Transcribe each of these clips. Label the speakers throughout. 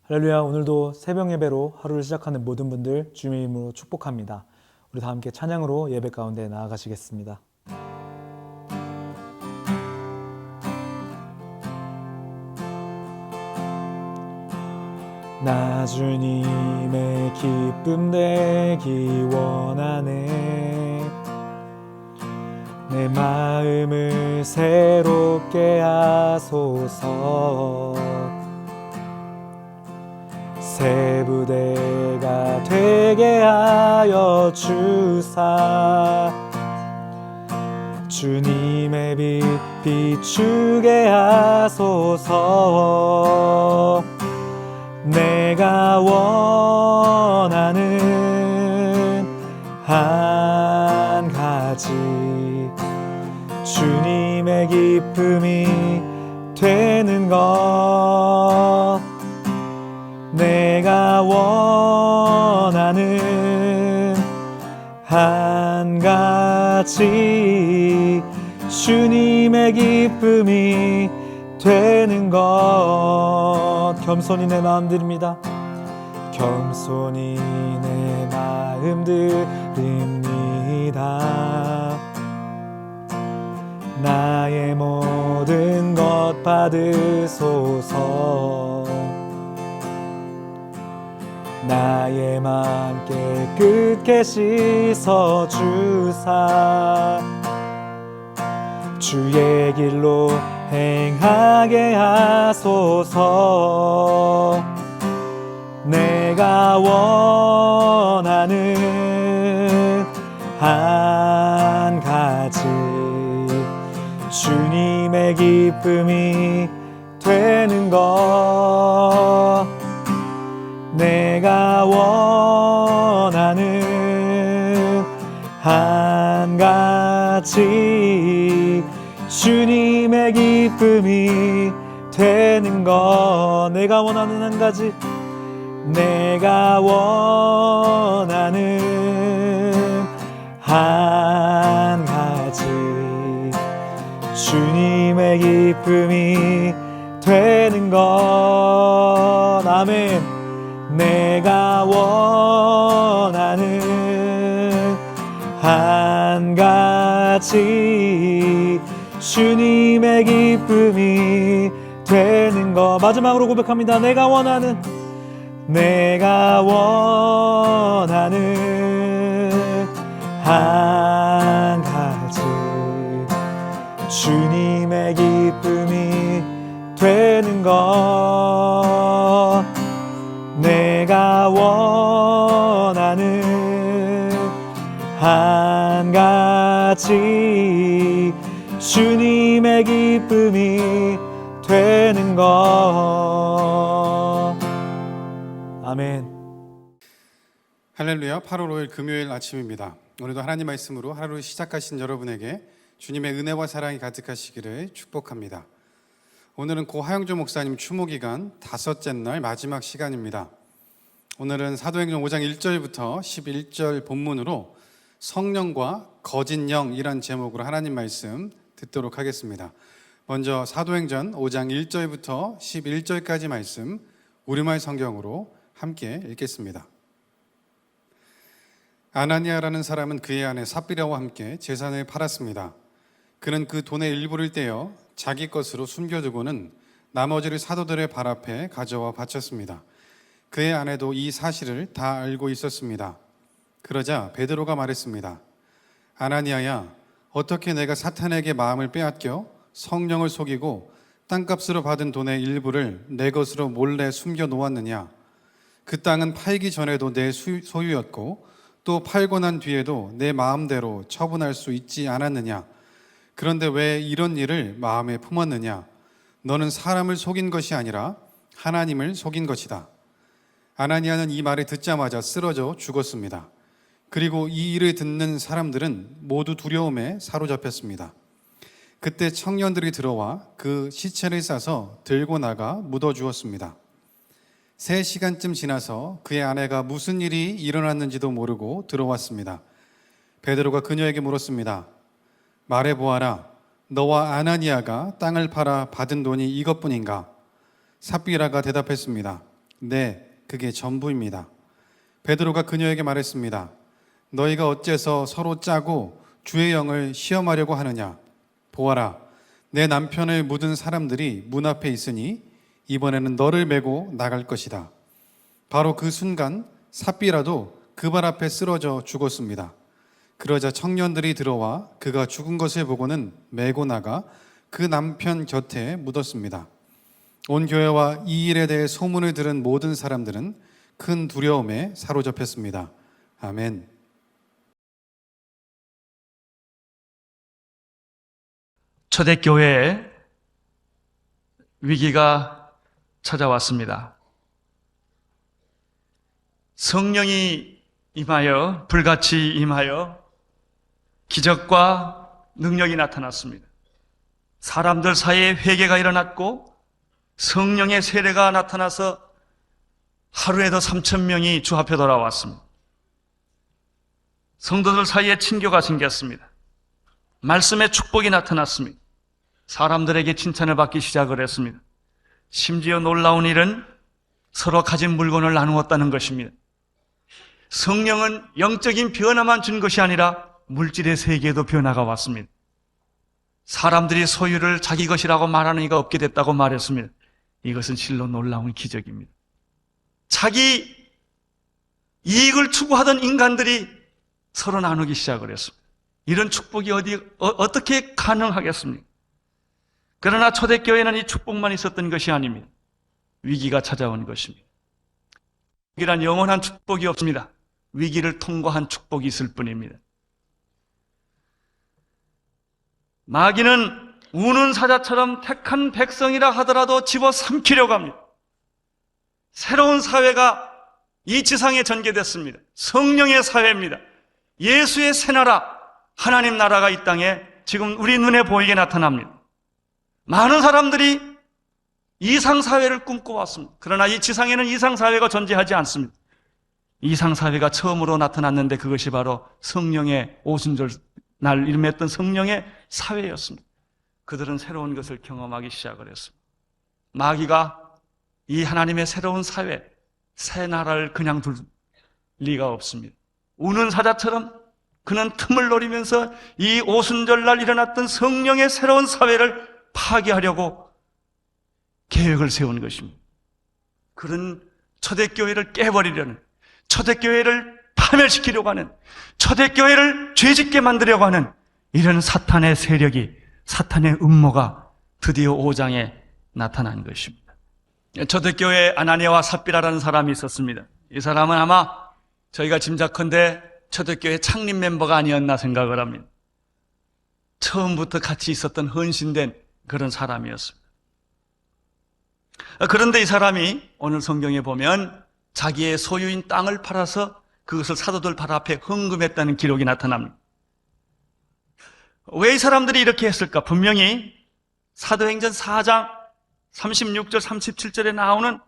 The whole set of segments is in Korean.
Speaker 1: 할렐루야. 오늘도 새벽 예배로 하루를 시작하는 모든 분들 주님의 이름으로 축복합니다. 우리 다 함께 찬양으로 예배 가운데 나아가시겠습니다. 나 주님의 기쁨 되기 원하네. 내 마음을 새롭게 하소서. 새 부대가 되게 하여 주사 주님의 빛 비추게 하소서. 내가 원하는 한 가지 주님의 기쁨이 되는 것. 내가 원하는 한 가지 주님의 기쁨이 되는 것. 겸손히 내 마음 드립니다. 겸손히 내 마음 드립니다. 나의 모든 것 받으소서. 나의 맘 깨끗게 씻어주사 주의 길로 행하게 하소서. 내가 원하는 한 가지 주님의 기쁨이 되는 것. 내가 원하는 한 가지 주님의 기쁨이 되는 것. 내가 원하는 한 가지. 내가 원하는 한 가지 주님의 기쁨이 되는 것. 아멘. 내가 원하는 한 가지 주님의 기쁨이 되는 것. 마지막으로 고백합니다. 내가 원하는 한 가지 주님의 기쁨이 되는 것. 내가 원하는 한 가지 주님의 기쁨이 되는 것. 아멘.
Speaker 2: 할렐루야. 8월 5일 금요일 아침입니다. 오늘도 하나님 말씀으로 하루를 시작하신 여러분에게 주님의 은혜와 사랑이 가득하시기를 축복합니다. 오늘은 고 하영조 목사님 추모기간 5째 날 마지막 시간입니다. 오늘은 사도행전 5장 1절부터 11절 본문으로 성령과 거짓 영이란 제목으로 하나님 말씀 듣도록 하겠습니다. 먼저 사도행전 5장 1절부터 11절까지 말씀 우리말 성경으로 함께 읽겠습니다. 아나니아라는 사람은 그의 아내 삽비라와 함께 재산을 팔았습니다. 그는 그 돈의 일부를 떼어 자기 것으로 숨겨두고는 나머지를 사도들의 발 앞에 가져와 바쳤습니다. 그의 아내도 이 사실을 다 알고 있었습니다. 그러자 베드로가 말했습니다. 아나니아야, 어떻게 내가 사탄에게 마음을 빼앗겨 성령을 속이고 땅값으로 받은 돈의 일부를 내 것으로 몰래 숨겨 놓았느냐? 그 땅은 팔기 전에도 내 소유였고 또 팔고 난 뒤에도 내 마음대로 처분할 수 있지 않았느냐? 그런데 왜 이런 일을 마음에 품었느냐? 너는 사람을 속인 것이 아니라 하나님을 속인 것이다. 아나니아는 이 말을 듣자마자 쓰러져 죽었습니다. 그리고 이 일을 듣는 사람들은 모두 두려움에 사로잡혔습니다. 그때 청년들이 들어와 그 시체를 싸서 들고 나가 묻어주었습니다. 3시간쯤 지나서 그의 아내가 무슨 일이 일어났는지도 모르고 들어왔습니다. 베드로가 그녀에게 물었습니다. 말해보아라. 너와 아나니아가 땅을 팔아 받은 돈이 이것뿐인가? 삽비라가 대답했습니다. 네, 그게 전부입니다. 베드로가 그녀에게 말했습니다. 너희가 어째서 서로 짜고 주의 영을 시험하려고 하느냐? 보아라, 내 남편을 묻은 사람들이 문 앞에 있으니 이번에는 너를 메고 나갈 것이다. 바로 그 순간 삽비라도 그 발 앞에 쓰러져 죽었습니다. 그러자 청년들이 들어와 그가 죽은 것을 보고는 메고 나가 그 남편 곁에 묻었습니다. 온 교회와 이 일에 대해 소문을 들은 모든 사람들은 큰 두려움에 사로잡혔습니다. 아멘.
Speaker 3: 초대교회에 위기가 찾아왔습니다. 성령이 임하여 불같이 임하여 기적과 능력이 나타났습니다. 사람들 사이에 회개가 일어났고 성령의 세례가 나타나서 하루에도 3,000명이 주 앞에 돌아왔습니다. 성도들 사이에 친교가 생겼습니다. 말씀의 축복이 나타났습니다. 사람들에게 칭찬을 받기 시작을 했습니다. 심지어 놀라운 일은 서로 가진 물건을 나누었다는 것입니다. 성령은 영적인 변화만 준 것이 아니라 물질의 세계에도 변화가 왔습니다. 사람들이 소유를 자기 것이라고 말하는 이가 없게 됐다고 말했습니다. 이것은 실로 놀라운 기적입니다. 자기 이익을 추구하던 인간들이 서로 나누기 시작을 했습니다. 이런 축복이 어떻게 가능하겠습니까? 그러나 초대교회는 이 축복만 있었던 것이 아닙니다. 위기가 찾아온 것입니다. 위기란 영원한 축복이 없습니다. 위기를 통과한 축복이 있을 뿐입니다. 마귀는 우는 사자처럼 택한 백성이라 하더라도 집어삼키려고 합니다. 새로운 사회가 이 지상에 전개됐습니다. 성령의 사회입니다. 예수의 새나라, 하나님 나라가 이 땅에 지금 우리 눈에 보이게 나타납니다. 많은 사람들이 이상사회를 꿈꿔왔습니다. 그러나 이 지상에는 이상사회가 존재하지 않습니다. 이상사회가 처음으로 나타났는데 그것이 바로 성령의 오순절 날 임했던 성령의 사회였습니다. 그들은 새로운 것을 경험하기 시작을 했습니다. 마귀가 이 하나님의 새로운 사회, 새 나라를 그냥 둘 리가 없습니다. 우는 사자처럼 그는 틈을 노리면서 이 오순절날 일어났던 성령의 새로운 사회를 파괴하려고 계획을 세운 것입니다. 그런 초대교회를 깨버리려는, 초대교회를 파멸시키려고 하는, 초대교회를 죄짓게 만들려고 하는 이런 사탄의 세력이, 사탄의 음모가 드디어 5장에 나타난 것입니다. 초대교회에 아나니아와 삽비라라는 사람이 있었습니다. 이 사람은 아마 저희가 짐작컨대 초대교회 창립 멤버가 아니었나 생각을 합니다. 처음부터 같이 있었던 헌신된 그런 사람이었습니다. 그런데 이 사람이 오늘 성경에 보면 자기의 소유인 땅을 팔아서 그것을 사도들 발 앞에 헌금했다는 기록이 나타납니다. 왜 이 사람들이 이렇게 했을까? 분명히 사도행전 4장 36절 37절에 나오는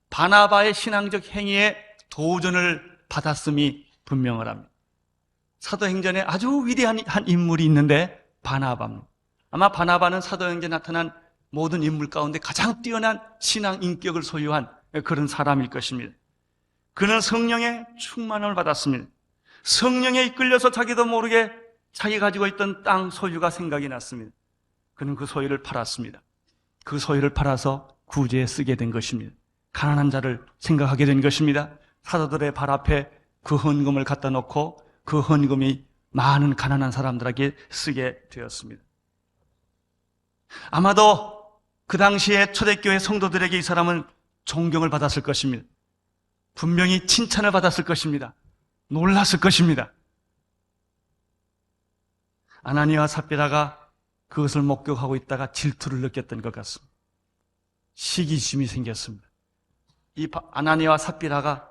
Speaker 3: 바나바의 신앙적 행위에 도전을 받았음이 분명을 합니다. 사도행전에 아주 위대한 한 인물이 있는데 바나바입니다. 아마 바나바는 사도행전에 나타난 모든 인물 가운데 가장 뛰어난 신앙 인격을 소유한 그런 사람일 것입니다. 그는 성령의 충만을 받았습니다. 성령에 이끌려서 자기도 모르게 자기 가지고 있던 땅 소유가 생각이 났습니다. 그는 그 소유를 팔았습니다. 그 소유를 팔아서 구제에 쓰게 된 것입니다. 가난한 자를 생각하게 된 것입니다. 사도들의 발 앞에 그 헌금을 갖다 놓고 그 헌금이 많은 가난한 사람들에게 쓰게 되었습니다. 아마도 그 당시에 초대교회 성도들에게 이 사람은 존경을 받았을 것입니다. 분명히 칭찬을 받았을 것입니다. 놀랐을 것입니다. 아나니아와 삽비라가 그것을 목격하고 있다가 질투를 느꼈던 것 같습니다. 시기심이 생겼습니다. 이 아나니아와 삽비라가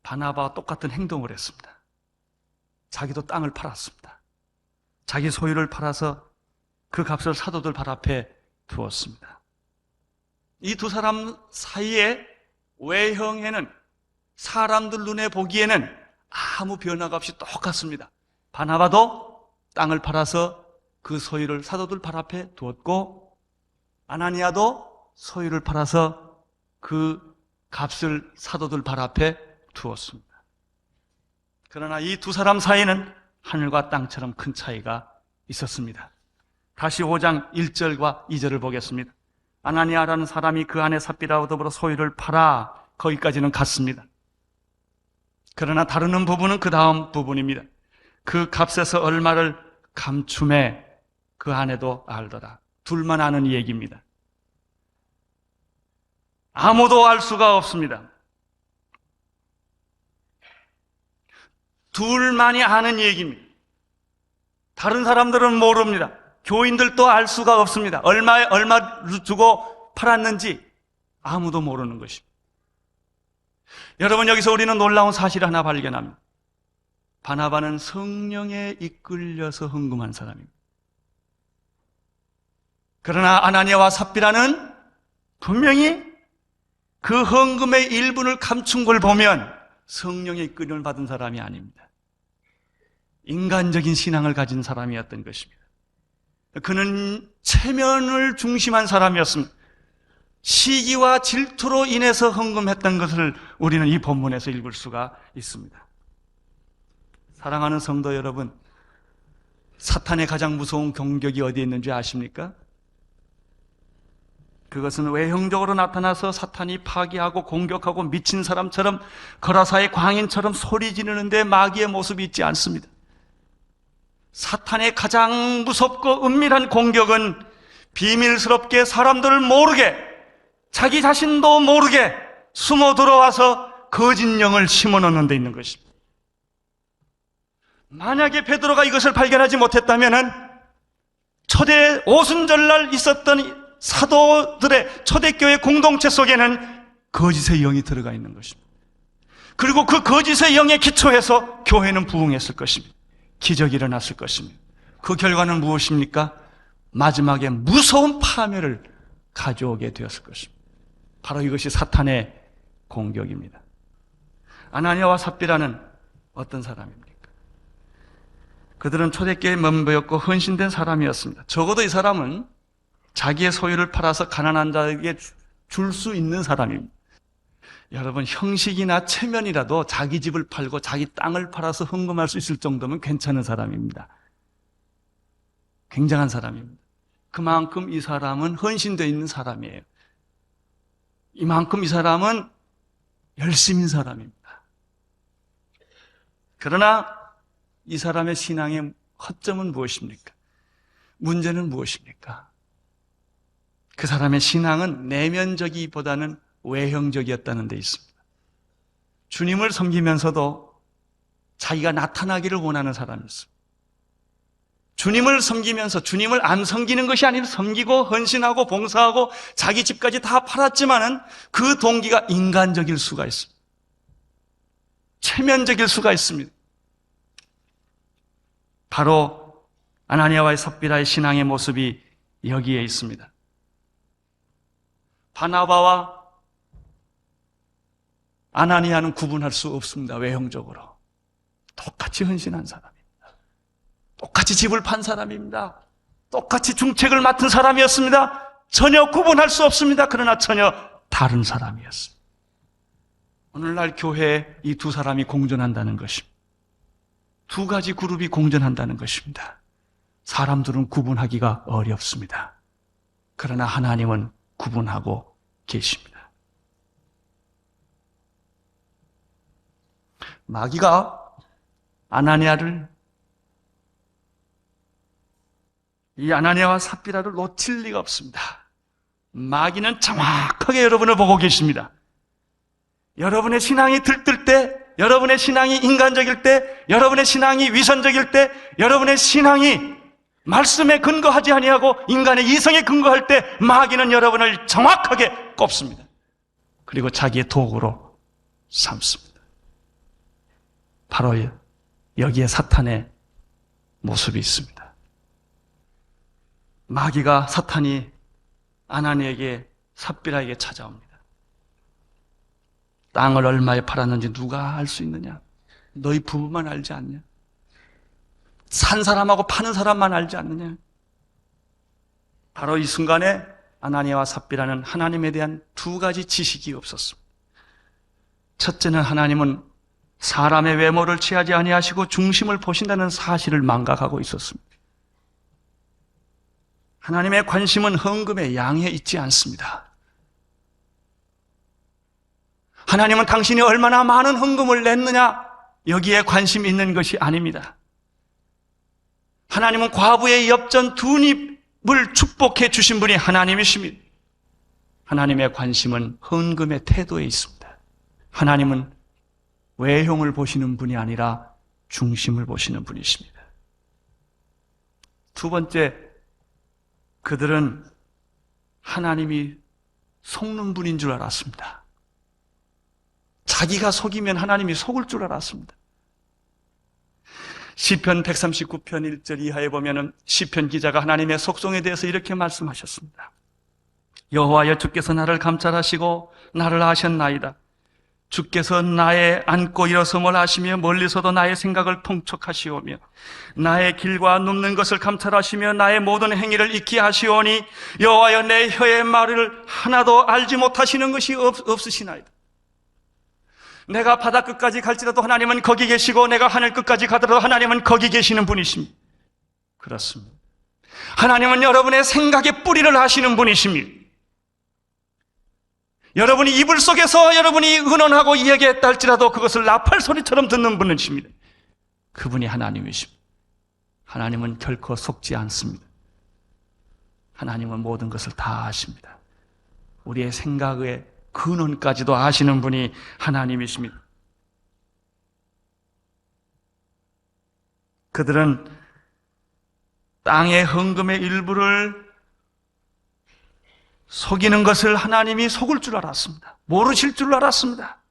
Speaker 3: 바나바와 똑같은 행동을 했습니다. 자기도 땅을 팔았습니다. 자기 소유를 팔아서 그 값을 사도들 발 앞에 두었습니다. 이 두 사람 사이의 외형에는 사람들 눈에 보기에는 아무 변화가 없이 똑같습니다. 바나바도 땅을 팔아서 그 소유를 사도들 발 앞에 두었고, 아나니아도 소유를 팔아서 그 값을 사도들 발 앞에 두었습니다. 그러나 이 두 사람 사이에는 하늘과 땅처럼 큰 차이가 있었습니다. 다시 5장 1절과 2절을 보겠습니다. 아나니아라는 사람이 그 안에 삽비라와 더불어 소유를 팔아, 거기까지는 같습니다. 그러나 다루는 부분은 그 다음 부분입니다. 그 값에서 얼마를 감춤해 그 아내도 알더라. 둘만 아는 얘기입니다. 아무도 알 수가 없습니다. 둘만이 아는 얘기입니다. 다른 사람들은 모릅니다. 교인들도 알 수가 없습니다. 얼마 주고 팔았는지 아무도 모르는 것입니다. 여러분, 여기서 우리는 놀라운 사실을 하나 발견합니다. 바나바는 성령에 이끌려서 헌금한 사람입니다. 그러나 아나니아와 삽비라는 분명히 그 헌금의 일부를 감춘 걸 보면 성령의 이끌림을 받은 사람이 아닙니다. 인간적인 신앙을 가진 사람이었던 것입니다. 그는 체면을 중심한 사람이었습니다. 시기와 질투로 인해서 헌금했던 것을 우리는 이 본문에서 읽을 수가 있습니다. 사랑하는 성도 여러분, 사탄의 가장 무서운 공격이 어디에 있는지 아십니까? 그것은 외형적으로 나타나서 사탄이 파괴하고 공격하고 미친 사람처럼 거라사의 광인처럼 소리 지르는데 마귀의 모습이 있지 않습니다. 사탄의 가장 무섭고 은밀한 공격은 비밀스럽게 사람들을 모르게, 자기 자신도 모르게 숨어 들어와서 거짓 영을 심어놓는 데 있는 것입니다. 만약에 베드로가 이것을 발견하지 못했다면 초대 오순절날 있었던 사도들의 초대교회 공동체 속에는 거짓의 영이 들어가 있는 것입니다. 그리고 그 거짓의 영에 기초해서 교회는 부흥했을 것입니다. 기적이 일어났을 것입니다. 그 결과는 무엇입니까? 마지막에 무서운 파멸을 가져오게 되었을 것입니다. 바로 이것이 사탄의 공격입니다. 아나니아와 삽비라는 어떤 사람입니까? 그들은 초대교회 멤버였고 헌신된 사람이었습니다. 적어도 이 사람은 자기의 소유를 팔아서 가난한 자에게 줄 수 있는 사람입니다. 여러분, 형식이나 체면이라도 자기 집을 팔고 자기 땅을 팔아서 헌금할 수 있을 정도면 괜찮은 사람입니다. 굉장한 사람입니다. 그만큼 이 사람은 헌신되어 있는 사람이에요. 이만큼 이 사람은 열심인 사람입니다. 그러나 이 사람의 신앙의 허점은 무엇입니까? 문제는 무엇입니까? 그 사람의 신앙은 내면적이보다는 외형적이었다는 데 있습니다. 주님을 섬기면서도 자기가 나타나기를 원하는 사람이었습니다. 주님을 섬기면서 주님을 안 섬기는 것이 아니라 섬기고 헌신하고 봉사하고 자기 집까지 다 팔았지만은 그 동기가 인간적일 수가 있습니다. 체면적일 수가 있습니다. 바로 아나니아와 삽비라의 신앙의 모습이 여기에 있습니다. 바나바와 아나니아는 구분할 수 없습니다. 외형적으로. 똑같이 헌신한 사람입니다. 똑같이 집을 판 사람입니다. 똑같이 중책을 맡은 사람이었습니다. 전혀 구분할 수 없습니다. 그러나 전혀 다른 사람이었습니다. 오늘날 교회에 이 두 사람이 공존한다는 것입니다. 두 가지 그룹이 공존한다는 것입니다. 사람들은 구분하기가 어렵습니다. 그러나 하나님은 구분하고 계십니다. 마귀가 아나니아와 삽비라를 놓칠 리가 없습니다. 마귀는 정확하게 여러분을 보고 계십니다. 여러분의 신앙이 들뜰 때, 여러분의 신앙이 인간적일 때, 여러분의 신앙이 위선적일 때, 여러분의 신앙이 말씀에 근거하지 아니하고 인간의 이성에 근거할 때 마귀는 여러분을 정확하게 꼽습니다. 그리고 자기의 도구로 삼습니다. 바로 여기에 사탄의 모습이 있습니다. 마귀가 사탄이 아나니에게 삽비라에게 찾아옵니다. 땅을 얼마에 팔았는지 누가 알 수 있느냐? 너희 부부만 알지 않냐? 산 사람하고 파는 사람만 알지 않느냐? 바로 이 순간에 아나니아와 삽비라는 하나님에 대한 두 가지 지식이 없었습니다. 첫째는 하나님은 사람의 외모를 취하지 아니하시고 중심을 보신다는 사실을 망각하고 있었습니다. 하나님의 관심은 헌금의 양에 있지 않습니다. 하나님은 당신이 얼마나 많은 헌금을 냈느냐, 여기에 관심이 있는 것이 아닙니다. 하나님은 과부의 엽전 두 입을 축복해 주신 분이 하나님이십니다. 하나님의 관심은 헌금의 태도에 있습니다. 하나님은 외형을 보시는 분이 아니라 중심을 보시는 분이십니다. 두 번째, 그들은 하나님이 속는 분인 줄 알았습니다. 자기가 속이면 하나님이 속을 줄 알았습니다. 시편 139편 1절 이하에 보면은 시편 기자가 하나님의 속성에 대해서 이렇게 말씀하셨습니다. 여호와여, 주께서 나를 감찰하시고 나를 아셨나이다. 주께서 나의 앉고 일어섬을 아시며 멀리서도 나의 생각을 통촉하시오며 나의 길과 눕는 것을 감찰하시며 나의 모든 행위를 익히 하시오니 여호와여, 내 혀의 말을 하나도 알지 못하시는 것이 없으시나이다. 내가 바다 끝까지 갈지라도 하나님은 거기 계시고 내가 하늘 끝까지 가더라도 하나님은 거기 계시는 분이십니다. 그렇습니다. 하나님은 여러분의 생각의 뿌리를 아시는 분이십니다. 여러분이 이불 속에서 여러분이 의논하고 이야기했다 할지라도 그것을 나팔 소리처럼 듣는 분이십니다. 그분이 하나님이십니다. 하나님은 결코 속지 않습니다. 하나님은 모든 것을 다 아십니다. 우리의 생각의 근원까지도 아시는 분이 하나님이십니다. 그들은 땅의 헌금의 일부를 속이는 것을 하나님이 속을 줄 알았습니다. 모르실 줄 알았습니다.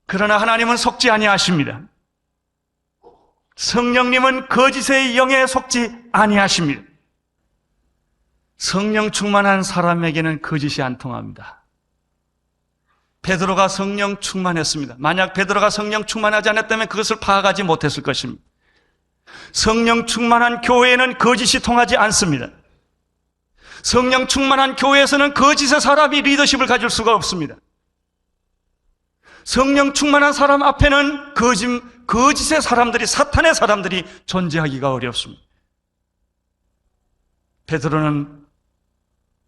Speaker 3: 그러나 하나님은 속지 아니하십니다. 성령님은 거짓의 영에 속지 아니하십니다. 성령 충만한 사람에게는 거짓이 안 통합니다. 베드로가 성령 충만했습니다. 만약 베드로가 성령 충만하지 않았다면 그것을 파악하지 못했을 것입니다. 성령 충만한 교회에는 거짓이 통하지 않습니다. 성령 충만한 교회에서는 거짓의 사람이 리더십을 가질 수가 없습니다. 성령 충만한 사람 앞에는 거짓의 사람들이, 사탄의 사람들이 존재하기가 어렵습니다. 베드로는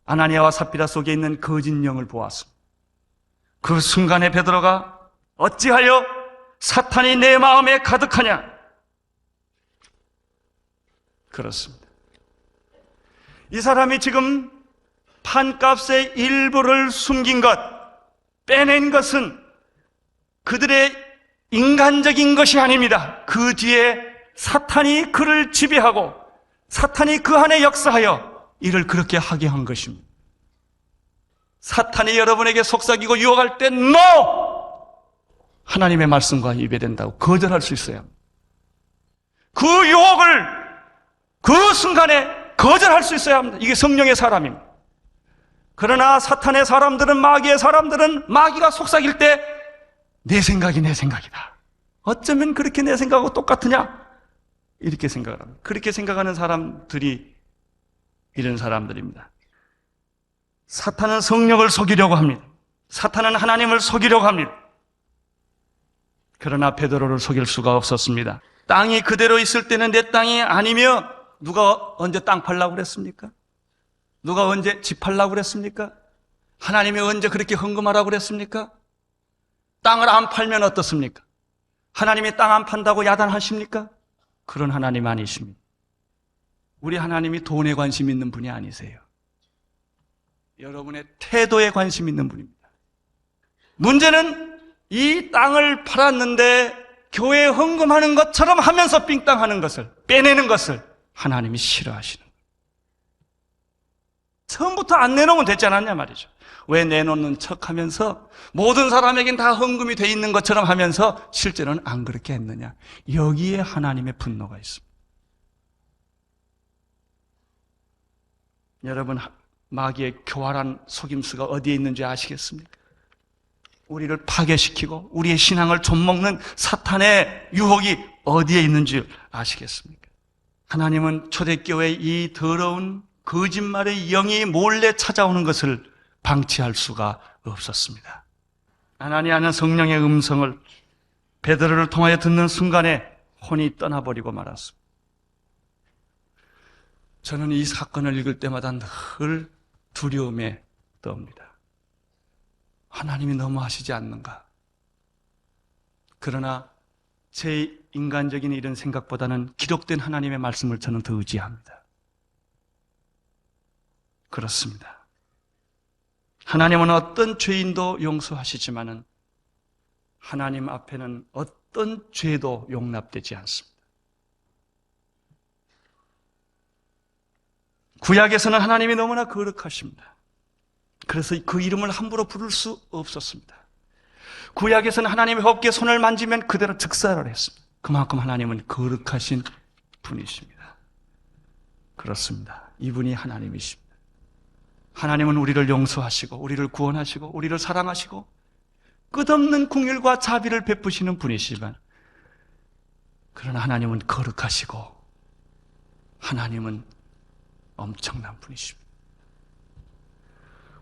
Speaker 3: 아나니아와 삽비라 속에 있는 거짓 영을 보았습니다. 그 순간에 베드로가 어찌하여 사탄이 내 마음에 가득하냐? 그렇습니다. 이 사람이 지금 판값의 일부를 숨긴 것, 빼낸 것은 그들의 인간적인 것이 아닙니다. 그 뒤에 사탄이 그를 지배하고 사탄이 그 안에 역사하여 이를 그렇게 하게 한 것입니다. 사탄이 여러분에게 속삭이고 유혹할 때 NO! 하나님의 말씀과 예배된다고 거절할 수 있어요. 그 유혹을 그 순간에 거절할 수 있어야 합니다. 이게 성령의 사람입니다. 그러나 사탄의 사람들은, 마귀의 사람들은 마귀가 속삭일 때 내 생각이 내 생각이다. 어쩌면 그렇게 내 생각하고 똑같으냐? 이렇게 생각을 합니다. 그렇게 생각하는 사람들이 이런 사람들입니다. 사탄은 성령을 속이려고 합니다. 사탄은 하나님을 속이려고 합니다. 그러나 베드로를 속일 수가 없었습니다. 땅이 그대로 있을 때는 내 땅이 아니며 누가 언제 땅 팔라고 그랬습니까? 누가 언제 집 팔라고 그랬습니까? 하나님이 언제 그렇게 헌금하라고 그랬습니까? 땅을 안 팔면 어떻습니까? 하나님이 땅 안 판다고 야단하십니까? 그런 하나님 아니십니다. 우리 하나님이 돈에 관심 있는 분이 아니세요. 여러분의 태도에 관심 있는 분입니다. 문제는 이 땅을 팔았는데 교회에 헌금하는 것처럼 하면서 삥땅하는 것을, 빼내는 것을 하나님이 싫어하시는 거예요. 처음부터 안 내놓으면 됐지 않았냐 말이죠. 왜 내놓는 척하면서 모든 사람에겐 다 헌금이 돼 있는 것처럼 하면서 실제로는 안 그렇게 했느냐. 여기에 하나님의 분노가 있습니다. 여러분, 마귀의 교활한 속임수가 어디에 있는지 아시겠습니까? 우리를 파괴시키고 우리의 신앙을 좀먹는 사탄의 유혹이 어디에 있는지 아시겠습니까? 하나님은 초대교회의 이 더러운 거짓말의 영이 몰래 찾아오는 것을 방치할 수가 없었습니다. 아나니아는 성령의 음성을 베드로를 통하여 듣는 순간에 혼이 떠나버리고 말았습니다. 저는 이 사건을 읽을 때마다 늘 두려움에 떠옵니다. 하나님이 너무하시지 않는가? 그러나 제 인간적인 이런 생각보다는 기록된 하나님의 말씀을 저는 더 의지합니다. 그렇습니다. 하나님은 어떤 죄인도 용서하시지만은 하나님 앞에는 어떤 죄도 용납되지 않습니다. 구약에서는 하나님이 너무나 거룩하십니다. 그래서 그 이름을 함부로 부를 수 없었습니다. 구약에서는 하나님의 법궤에 손을 만지면 그대로 즉사를 했습니다. 그만큼 하나님은 거룩하신 분이십니다. 그렇습니다. 이분이 하나님이십니다. 하나님은 우리를 용서하시고 우리를 구원하시고 우리를 사랑하시고 끝없는 긍휼과 자비를 베푸시는 분이시지만 그러나 하나님은 거룩하시고 하나님은 엄청난 분이십니다.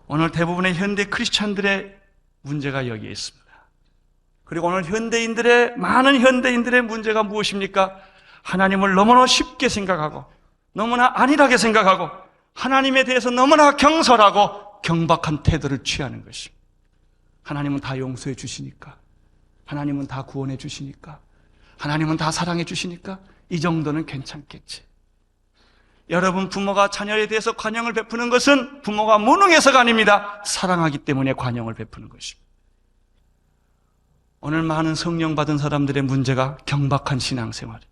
Speaker 3: 오늘 대부분의 현대 크리스찬들의 문제가 여기에 있습니다. 그리고 오늘 많은 현대인들의 문제가 무엇입니까? 하나님을 너무나 쉽게 생각하고 너무나 안일하게 생각하고 하나님에 대해서 너무나 경솔하고 경박한 태도를 취하는 것입니다. 하나님은 다 용서해 주시니까, 하나님은 다 구원해 주시니까, 하나님은 다 사랑해 주시니까 이 정도는 괜찮겠지. 여러분, 부모가 자녀에 대해서 관용을 베푸는 것은 부모가 무능해서가 아닙니다. 사랑하기 때문에 관용을 베푸는 것입니다. 오늘 많은 성령 받은 사람들의 문제가 경박한 신앙생활입니다.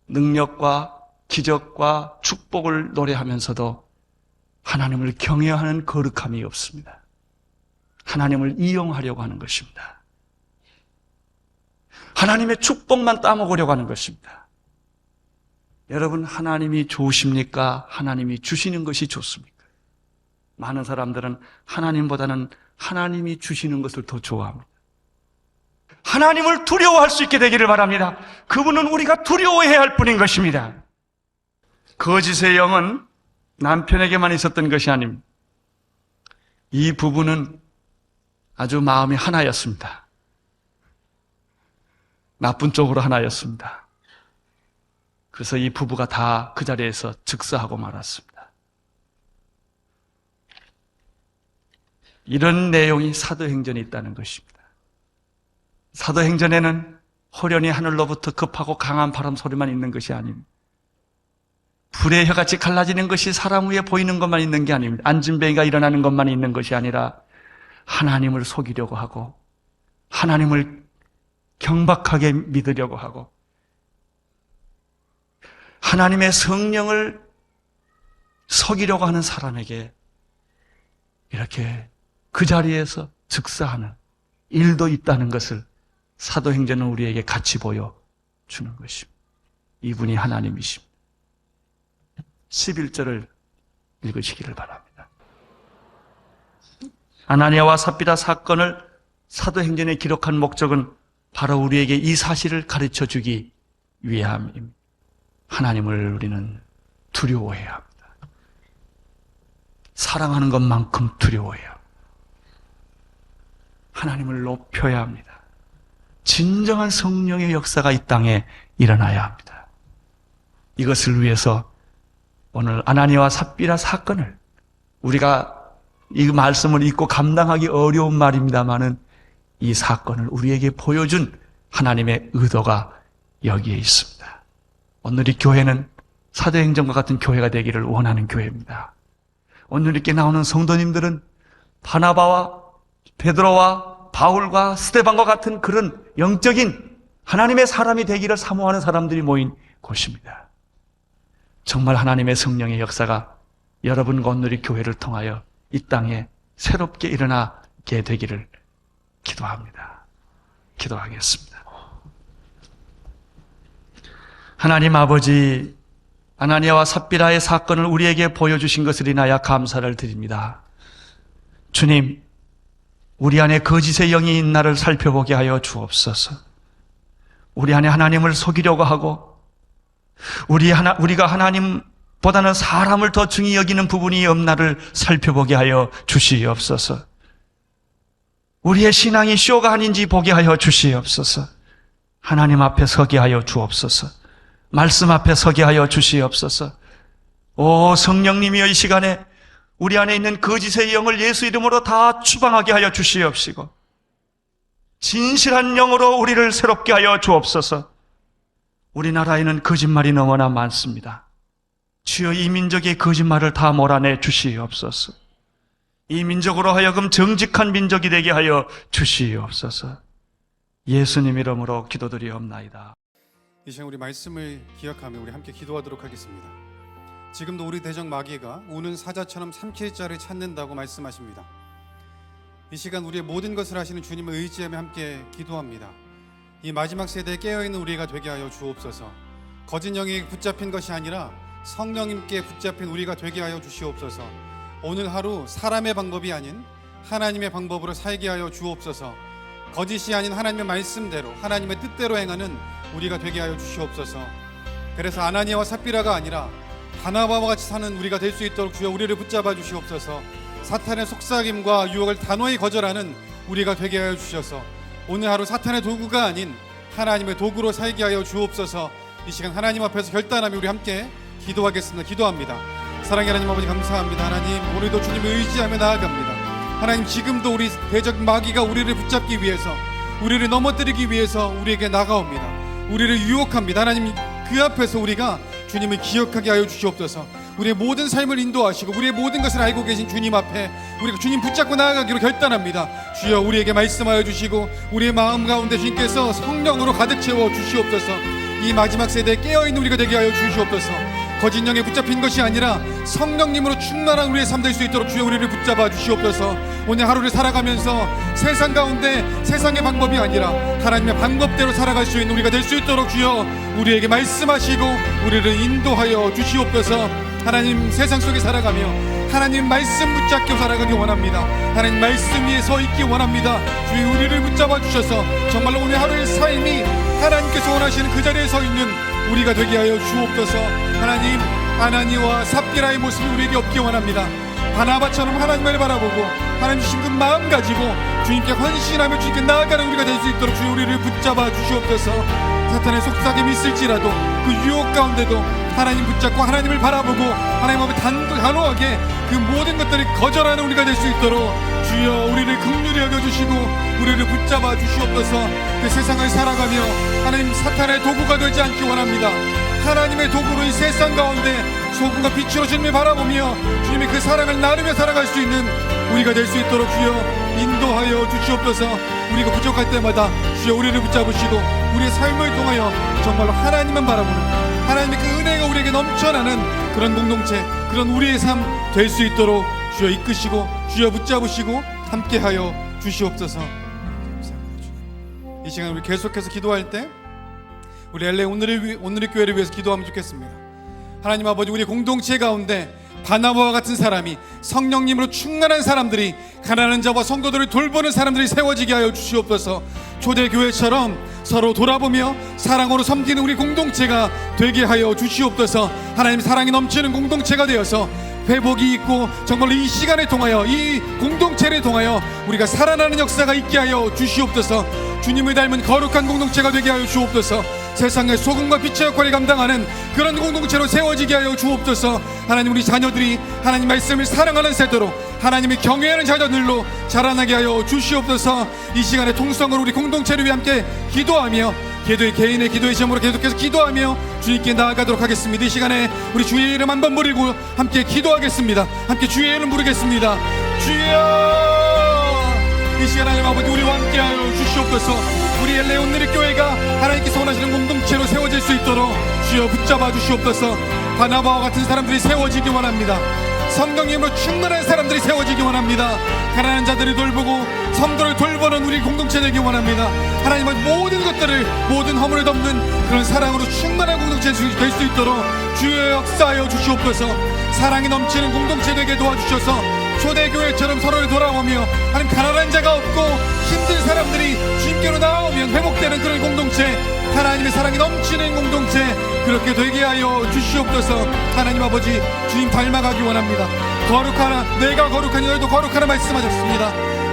Speaker 3: 능력과 기적과 축복을 노래하면서도 하나님을 경외하는 거룩함이 없습니다. 하나님을 이용하려고 하는 것입니다. 하나님의 축복만 따먹으려고 하는 것입니다. 여러분, 하나님이 좋으십니까? 하나님이 주시는 것이 좋습니까? 많은 사람들은 하나님보다는 하나님이 주시는 것을 더 좋아합니다. 하나님을 두려워할 수 있게 되기를 바랍니다. 그분은 우리가 두려워해야 할 뿐인 것입니다. 거짓의 영은 남편에게만 있었던 것이 아닙니다. 이 부부는 아주 마음이 하나였습니다. 나쁜 쪽으로 하나였습니다. 그래서 이 부부가 다 그 자리에서 즉사하고 말았습니다. 이런 내용이 사도행전에 있다는 것입니다. 사도행전에는 호련히 하늘로부터 급하고 강한 바람 소리만 있는 것이 아닙니다. 불의 혀같이 갈라지는 것이 사람 위에 보이는 것만 있는 게 아닙니다. 안진뱅이가 일어나는 것만 있는 것이 아니라 하나님을 속이려고 하고 하나님을 경박하게 믿으려고 하고 하나님의 성령을 속이려고 하는 사람에게 이렇게 그 자리에서 즉사하는 일도 있다는 것을 사도행전은 우리에게 같이 보여주는 것입니다. 이분이 하나님이십니다. 11절을 읽으시기를 바랍니다. 아나니아와 삽비라 사건을 사도행전에 기록한 목적은 바로 우리에게 이 사실을 가르쳐 주기 위함입니다. 하나님을 우리는 두려워해야 합니다. 사랑하는 것만큼 두려워해야 합니다. 하나님을 높여야 합니다. 진정한 성령의 역사가 이 땅에 일어나야 합니다. 이것을 위해서 오늘 아나니아와 삽비라 사건을 우리가 이 말씀을 읽고 감당하기 어려운 말입니다마는 이 사건을 우리에게 보여준 하나님의 의도가 여기에 있습니다. 오늘 이 교회는 사도행전과 같은 교회가 되기를 원하는 교회입니다. 오늘 이렇게 나오는 성도님들은 바나바와 베드로와 바울과 스데반과 같은 그런 영적인 하나님의 사람이 되기를 사모하는 사람들이 모인 곳입니다. 정말 하나님의 성령의 역사가 여러분과 오늘 이 교회를 통하여 이 땅에 새롭게 일어나게 되기를 기도합니다. 기도하겠습니다. 하나님 아버지, 아나니아와 삽비라의 사건을 우리에게 보여주신 것을 인하여 감사를 드립니다. 주님, 우리 안에 거짓의 영이 있는 나를 살펴보게 하여 주옵소서. 우리 안에 하나님을 속이려고 하고 우리가 하나님보다는 사람을 더 중히 여기는 부분이 없나를 살펴보게 하여 주시옵소서. 우리의 신앙이 쇼가 아닌지 보게 하여 주시옵소서. 하나님 앞에 서게 하여 주옵소서. 말씀 앞에 서게 하여 주시옵소서. 오 성령님이여, 이 시간에 우리 안에 있는 거짓의 영을 예수 이름으로 다 추방하게 하여 주시옵시고 진실한 영으로 우리를 새롭게 하여 주옵소서. 우리나라에는 거짓말이 너무나 많습니다. 주여, 이 민족의 거짓말을 다 몰아내 주시옵소서. 이 민족으로 하여금 정직한 민족이 되게 하여 주시옵소서. 예수님 이름으로 기도드리옵나이다.
Speaker 2: 이 시간 우리 말씀을 기억하며 우리 함께 기도하도록 하겠습니다. 지금도 우리 대적 마귀가 우는 사자처럼 삼킬 자를 찾는다고 말씀하십니다. 이 시간 우리의 모든 것을 하시는 주님을 의지하며 함께 기도합니다. 이 마지막 세대에 깨어있는 우리가 되게 하여 주옵소서. 거짓 영에 붙잡힌 것이 아니라 성령님께 붙잡힌 우리가 되게 하여 주시옵소서. 오늘 하루 사람의 방법이 아닌 하나님의 방법으로 살게 하여 주옵소서. 거짓이 아닌 하나님의 말씀대로 하나님의 뜻대로 행하는 우리가 되게 하여 주시옵소서. 그래서 아나니아와 삽비라가 아니라 바나바와 같이 사는 우리가 될 수 있도록 주여 우리를 붙잡아 주시옵소서. 사탄의 속삭임과 유혹을 단호히 거절하는 우리가 되게 하여 주셔서 오늘 하루 사탄의 도구가 아닌 하나님의 도구로 살게 하여 주옵소서. 이 시간 하나님 앞에서 결단하며 우리 함께 기도하겠습니다. 기도합니다. 사랑의 하나님 아버지, 감사합니다. 하나님, 오늘도 주님을 의지하며 나아갑니다. 하나님, 지금도 우리 대적 마귀가 우리를 붙잡기 위해서, 우리를 넘어뜨리기 위해서 우리에게 나가옵니다. 우리를 유혹합니다. 하나님, 그 앞에서 우리가 주님을 기억하게 하여 주시옵소서. 우리의 모든 삶을 인도하시고 우리의 모든 것을 알고 계신 주님 앞에 우리가 주님 붙잡고 나아가기로 결단합니다. 주여, 우리에게 말씀하여 주시고 우리의 마음 가운데 주님께서 성령으로 가득 채워 주시옵소서. 이 마지막 세대에 깨어있는 우리가 되게 하여 주시옵소서. 거짓 영에 붙잡힌 것이 아니라 성령님으로 충만한 우리의 삶 될 수 있도록 주여 우리를 붙잡아 주시옵소서. 오늘 하루를 살아가면서 세상 가운데 세상의 방법이 아니라 하나님의 방법대로 살아갈 수 있는 우리가 될 수 있도록 주여 우리에게 말씀하시고 우리를 인도하여 주시옵소서. 하나님, 세상 속에 살아가며 하나님 말씀 붙잡고 살아가기 원합니다. 하나님 말씀 위에 서 있기 원합니다. 주여 우리를 붙잡아 주셔서 정말로 오늘 하루의 삶이 하나님께서 원하시는 그 자리에 서 있는 우리가 되게 하여 주옵소서. 하나님, 아나니아와 삽비라의 모습이 우리에게 없기 원합니다. 바나바처럼 하나님을 바라보고 하나님 주신 그 마음 가지고 주님께 헌신하며 주님께 나아가는 우리가 될 수 있도록 주여 우리를 붙잡아 주시옵소서. 사탄의 속삭임이 있을지라도 그 유혹 가운데도 하나님 붙잡고 하나님을 바라보고 하나님 앞에 단호하게 그 모든 것들을 거절하는 우리가 될 수 있도록 주여 우리를 긍휼히 여겨주시고 우리를 붙잡아 주시옵소서. 그 세상을 살아가며 하나님 사탄의 도구가 되지 않기 원합니다. 하나님의 도구로 이 세상 가운데 소금과 빛으로 주님을 바라보며 주님의 그 사랑을 나누며 살아갈 수 있는 우리가 될 수 있도록 주여 인도하여 주시옵소서. 우리가 부족할 때마다 주여 우리를 붙잡으시고 우리의 삶을 통하여 정말로 하나님만 바라보는 하나님의 그 은혜가 우리에게 넘쳐나는 그런 공동체, 그런 우리의 삶 될 수 있도록 주여 이끄시고 주여 붙잡으시고 함께하여 주시옵소서. 이 시간 우리 계속해서 기도할 때 우리 LA 오늘의 교회를 위해서 기도하면 좋겠습니다. 하나님 아버지, 우리 공동체 가운데 바나바와 같은 사람이 성령님으로 충만한 사람들이 가난한 자와 성도들을 돌보는 사람들이 세워지게 하여 주시옵소서. 초대교회처럼 서로 돌아보며 사랑으로 섬기는 우리 공동체가 되게 하여 주시옵소서. 하나님 사랑이 넘치는 공동체가 되어서 회복이 있고 정말로 이 시간을 통하여 이 공동체를 통하여 우리가 살아나는 역사가 있게 하여 주시옵소서. 주님을 닮은 거룩한 공동체가 되게 하여 주옵소서. 세상의 소금과 빛의 역할을 감당하는 그런 공동체로 세워지게 하여 주옵소서. 하나님, 우리 자녀들이 하나님 말씀을 사랑하는 세대로 하나님을 경외하는 자녀들로 자라나게 하여 주시옵소서. 이 시간에 통성으로 우리 공동체를 위해 함께 기도하며 개인의 기도의 제목으로 계속해서 기도하며 주님께 나아가도록 하겠습니다. 이 시간에 우리 주의 이름 한번 부르고 함께 기도하겠습니다. 함께 주의 이름 부르겠습니다. 주여, 이 시간 하나님 아버지 우리와 함께하여 주시옵소서. 우리 엘레 온누리 교회가 하나님께서 원하시는 공동체로 세워질 수 있도록 주여 붙잡아 주시옵소서. 바나바와 같은 사람들이 세워지기 원합니다. 성령의 힘으로 충만한 사람들이 세워지기 원합니다. 가난한 자들을 돌보고 성도를 돌보는 우리 공동체 되기 원합니다. 하나님은 모든 것들을, 모든 허물을 덮는 그런 사랑으로 충만한 공동체 될 수 있도록 주여 역사하여 주시옵소서. 사랑이 넘치는 공동체 되게 도와주셔서 초대교회처럼 서로를 돌아오며 하나님, 가난한 자가 없고 힘든 사람들이 주님께로 나오면 회복되는 그런 공동체, 하나님의 사랑이 넘치는 공동체 그렇게 되게 하여 주시옵소서. 하나님 아버지, 주님 닮아가기 원합니다. 거룩하라, 내가 거룩하니 너희도 거룩하라 말씀하셨습니다.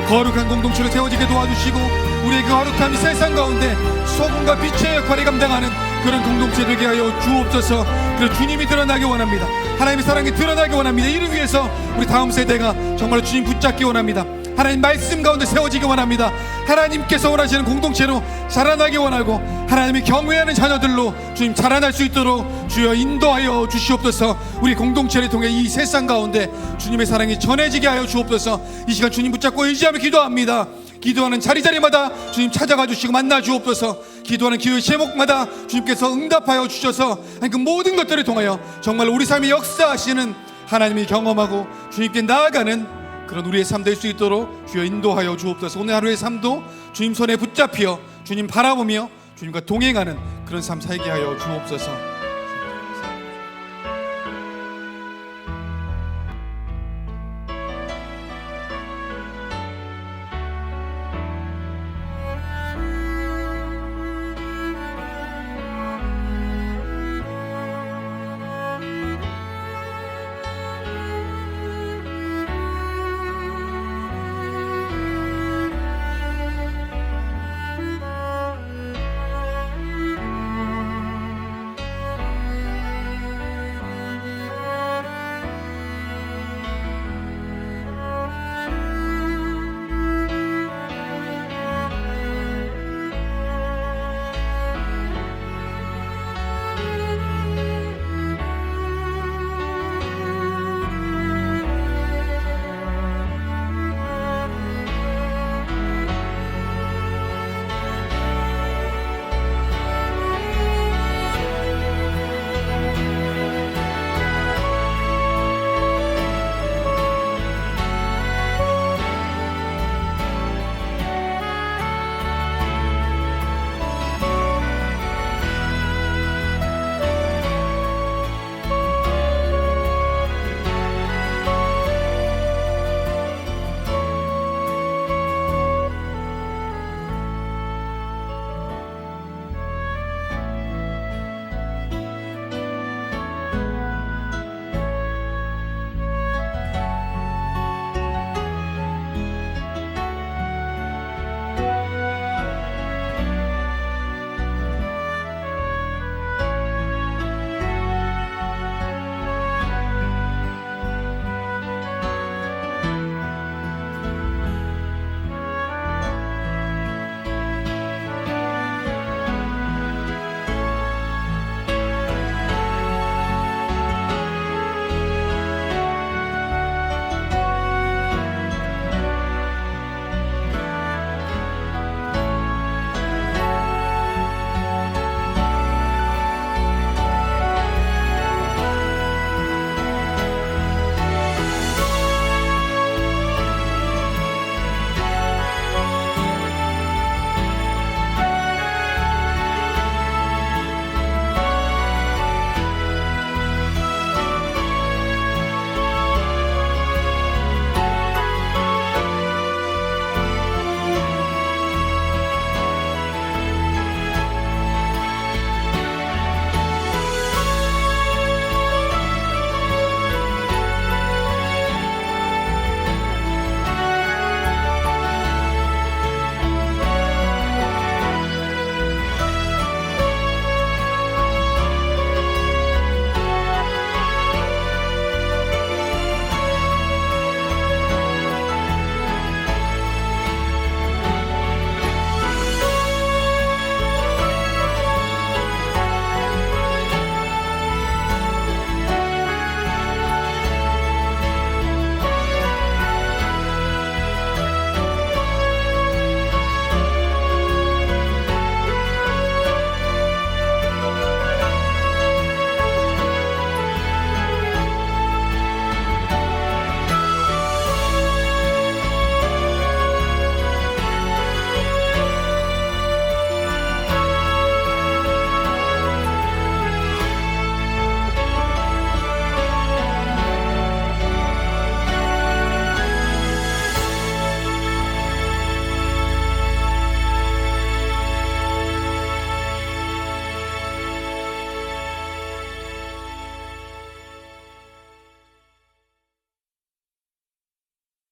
Speaker 2: 거룩한 공동체로 세워지게 도와주시고 우리의 그 거룩함이 세상 가운데 소금과 빛의 역할을 감당하는 그런 공동체 되게 하여 주옵소서. 그리고 주님이 드러나기 원합니다. 하나님의 사랑이 드러나기 원합니다. 이를 위해서 우리 다음 세대가 정말 주님 붙잡기 원합니다. 하나님 말씀 가운데 세워지기 원합니다. 하나님께서 원하시는 공동체로 자라나기 원하고 하나님이 경외하는 자녀들로 주님 자라날 수 있도록 주여 인도하여 주시옵소서. 우리 공동체를 통해 이 세상 가운데 주님의 사랑이 전해지게 하여 주옵소서. 이 시간 주님 붙잡고 의지하며 기도합니다. 기도하는 자리마다 주님 찾아가 주시고 만나 주옵소서. 기도하는 기도의 제목마다 주님께서 응답하여 주셔서 그 모든 것들을 통하여 정말 우리 삶의 역사하시는 하나님이 경험하고 주님께 나아가는 그런 우리의 삶 될 수 있도록 주여 인도하여 주옵소서. 오늘 하루의 삶도 주님 손에 붙잡혀 주님 바라보며 주님과 동행하는 그런 삶 살게 하여 주옵소서.